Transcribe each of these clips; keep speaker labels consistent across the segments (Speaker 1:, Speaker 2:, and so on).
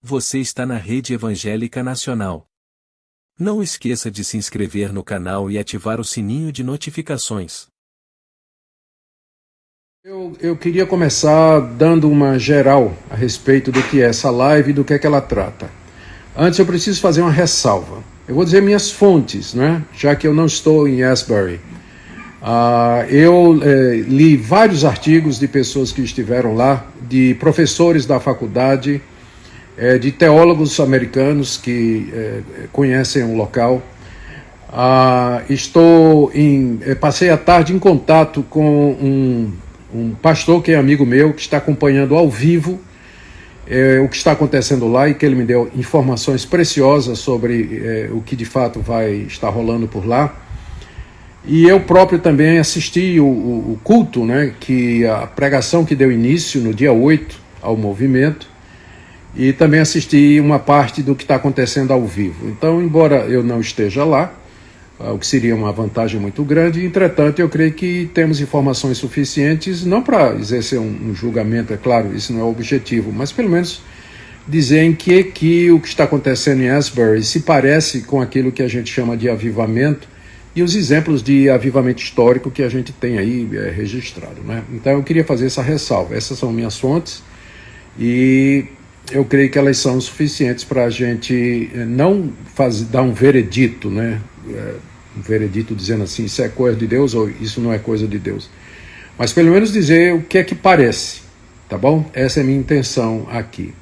Speaker 1: Você está na Rede Evangélica Nacional. Não esqueça de se inscrever no canal e ativar o sininho de notificações.
Speaker 2: Eu queria começar dando uma geral a respeito do que é essa live e do que é que ela trata. Antes eu preciso fazer uma ressalva. Eu vou dizer minhas fontes, né? Já que eu não estou em Asbury. Eu li vários artigos de pessoas que estiveram lá, de professores da faculdade, de teólogos americanos que conhecem o local. Passei a tarde em contato com um pastor que é amigo meu, que está acompanhando ao vivo o que está acontecendo lá e que ele me deu informações preciosas sobre o que de fato vai estar rolando por lá. E eu próprio também assisti o culto, né, a pregação que deu início no dia 8 ao movimento, e também assisti uma parte do que está acontecendo ao vivo. Então, embora eu não esteja lá, o que seria uma vantagem muito grande, entretanto, eu creio que temos informações suficientes, não para exercer um julgamento, é claro, isso não é o objetivo, mas pelo menos dizer em que o que está acontecendo em Asbury se parece com aquilo que a gente chama de avivamento e os exemplos de avivamento histórico que a gente tem aí registrado, né? Então eu queria fazer essa ressalva. Essas são minhas fontes e eu creio que elas são suficientes para a gente não dar um veredito, né? Um veredito dizendo assim, isso é coisa de Deus ou isso não é coisa de Deus. Mas pelo menos dizer o que é que parece, tá bom? Essa é a minha intenção aqui.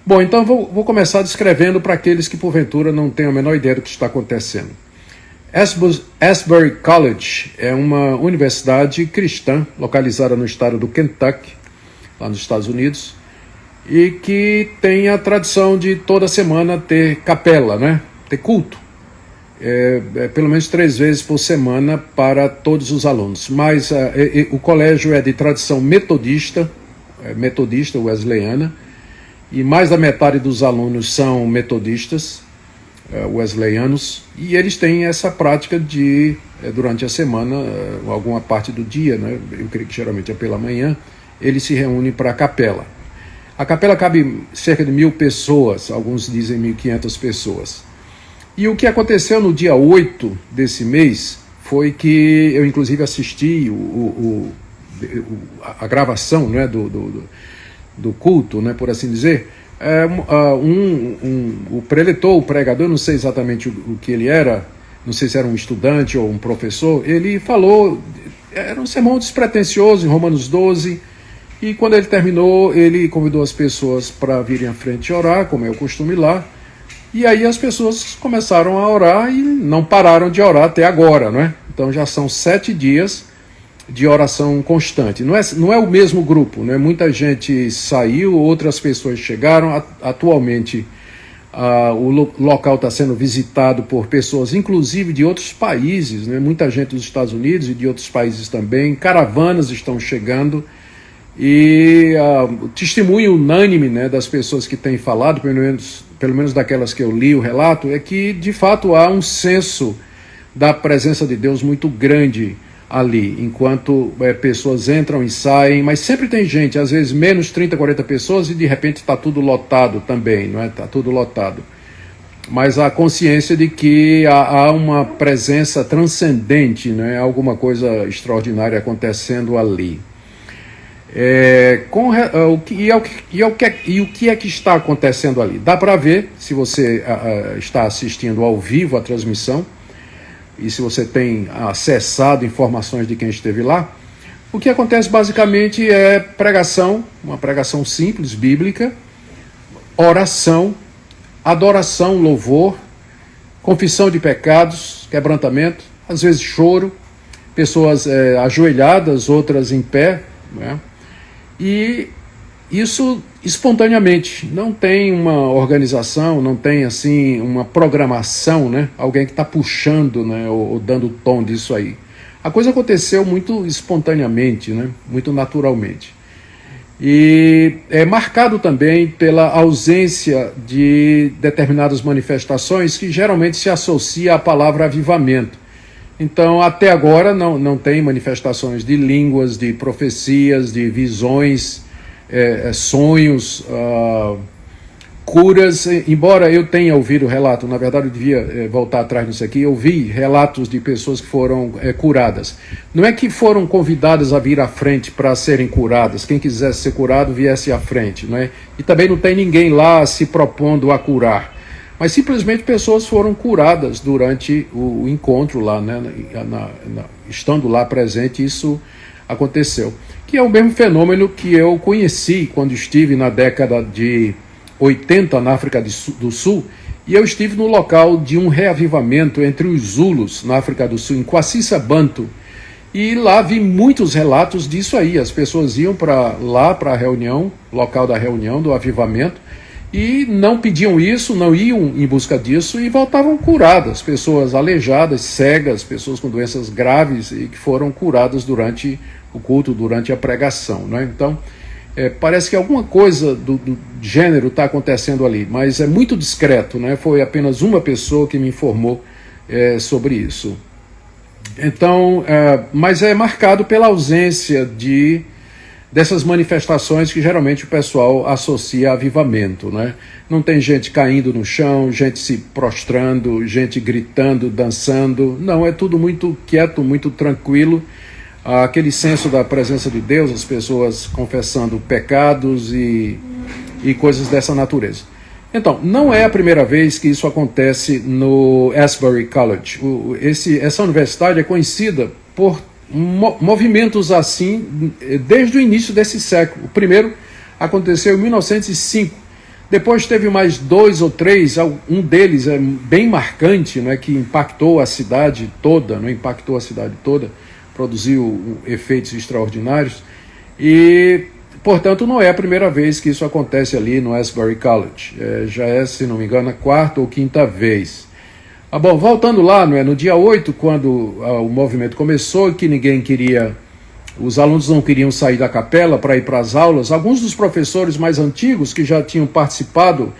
Speaker 2: Bom, então vou começar descrevendo para aqueles que porventura não têm a menor ideia do que está acontecendo. Asbury College é uma universidade cristã localizada no estado do Kentucky, lá nos Estados Unidos, e que tem a tradição de toda semana ter capela, né? Ter culto, pelo menos 3 vezes por semana para todos os alunos. Mas o colégio é de tradição metodista wesleyana, e mais da metade dos alunos são metodistas wesleyanos, e eles têm essa prática de, durante a semana, alguma parte do dia, né? Eu creio que geralmente é pela manhã, eles se reúnem para a capela. A capela cabe cerca de 1.000 pessoas, alguns dizem 1.500 pessoas. E o que aconteceu no dia 8 desse mês foi que eu inclusive assisti a gravação, né, do culto, né, por assim dizer. O preletor, o pregador, não sei exatamente o que ele era, não sei se era um estudante ou um professor, ele falou, era um sermão despretensioso em Romanos 12, e quando ele terminou, ele convidou as pessoas para virem à frente orar, como é o costume lá, e aí as pessoas começaram a orar e não pararam de orar até agora, não é? Então já são 7 dias de oração constante. Não é o mesmo grupo, né? Muita gente saiu, outras pessoas chegaram. Atualmente o local está sendo visitado por pessoas, inclusive de outros países, né? Muita gente dos Estados Unidos e de outros países também. Caravanas estão chegando e o testemunho unânime, né, das pessoas que têm falado, pelo menos daquelas que eu li o relato, é que de fato há um senso da presença de Deus muito grande ali, enquanto pessoas entram e saem, mas sempre tem gente, às vezes menos 30, 40 pessoas, e de repente está tudo lotado também, não é? Está tudo lotado. Mas a consciência de que há uma presença transcendente, né? Alguma coisa extraordinária acontecendo ali. O que é que está acontecendo ali? Dá para ver, se você está assistindo ao vivo a transmissão, e se você tem acessado informações de quem esteve lá, o que acontece basicamente é pregação, uma pregação simples, bíblica, oração, adoração, louvor, confissão de pecados, quebrantamento, às vezes choro, pessoas ajoelhadas, outras em pé, né? E isso espontaneamente, não tem uma organização, não tem assim uma programação, né? Alguém que está puxando, né, ou dando tom disso aí. A coisa aconteceu muito espontaneamente, né? Muito naturalmente. E é marcado também pela ausência de determinadas manifestações que geralmente se associa à palavra avivamento. Então, até agora, não tem manifestações de línguas, de profecias, de visões, sonhos, curas, embora eu tenha ouvido relato, na verdade eu devia voltar atrás nisso aqui, eu vi relatos de pessoas que foram curadas. Não é que foram convidadas a vir à frente para serem curadas, quem quisesse ser curado viesse à frente, não é? E também não tem ninguém lá se propondo a curar, mas simplesmente pessoas foram curadas durante o encontro lá, né? Estando lá presente, isso aconteceu. Que é o mesmo fenômeno que eu conheci quando estive na década de 80 na África do Sul, e eu estive no local de um reavivamento entre os Zulus na África do Sul, em Kwasisa-Bantu, e lá vi muitos relatos disso aí. As pessoas iam para a reunião, local da reunião, do avivamento, e não pediam isso, não iam em busca disso e voltavam curadas, pessoas aleijadas, cegas, pessoas com doenças graves e que foram curadas durante o culto, durante a pregação, né? Então, parece que alguma coisa do gênero está acontecendo ali, mas é muito discreto, né? Foi apenas uma pessoa que me informou sobre isso. Então, mas é marcado pela ausência dessas manifestações que geralmente o pessoal associa a avivamento, né? Não tem gente caindo no chão, gente se prostrando, gente gritando, dançando. Não, é tudo muito quieto, muito tranquilo. Aquele senso da presença de Deus, as pessoas confessando pecados e coisas dessa natureza. Então, não é a primeira vez que isso acontece no Asbury College. Essa universidade é conhecida por movimentos assim desde o início desse século. O primeiro aconteceu em 1905. Depois teve mais 2 ou 3, um deles é bem marcante, né, que impactou a cidade toda, produziu efeitos extraordinários e, portanto, não é a primeira vez que isso acontece ali no Asbury College. Já é, se não me engano, a 4ª ou 5ª vez. Bom, voltando lá, no dia 8, quando o movimento começou, que ninguém queria, os alunos não queriam sair da capela para ir para as aulas, alguns dos professores mais antigos, que já tinham participado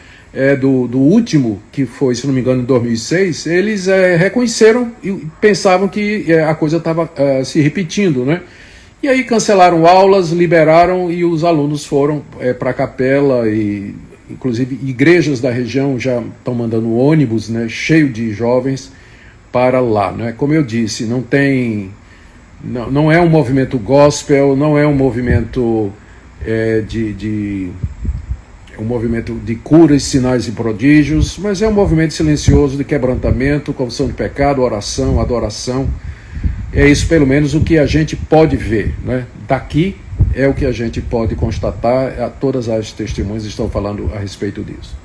Speaker 2: do último, que foi, se não me engano, em 2006, eles reconheceram e pensavam que a coisa estava se repetindo, né? E aí cancelaram aulas, liberaram e os alunos foram para a capela e, inclusive, igrejas da região já estão mandando ônibus, né, cheio de jovens para lá, né? Como eu disse, não é um movimento gospel, não é um movimento um movimento de curas, sinais e prodígios, mas é um movimento silencioso de quebrantamento, confissão de pecado, oração, adoração. É isso, pelo menos, o que a gente pode ver, né? Daqui é o que a gente pode constatar, todas as testemunhas estão falando a respeito disso.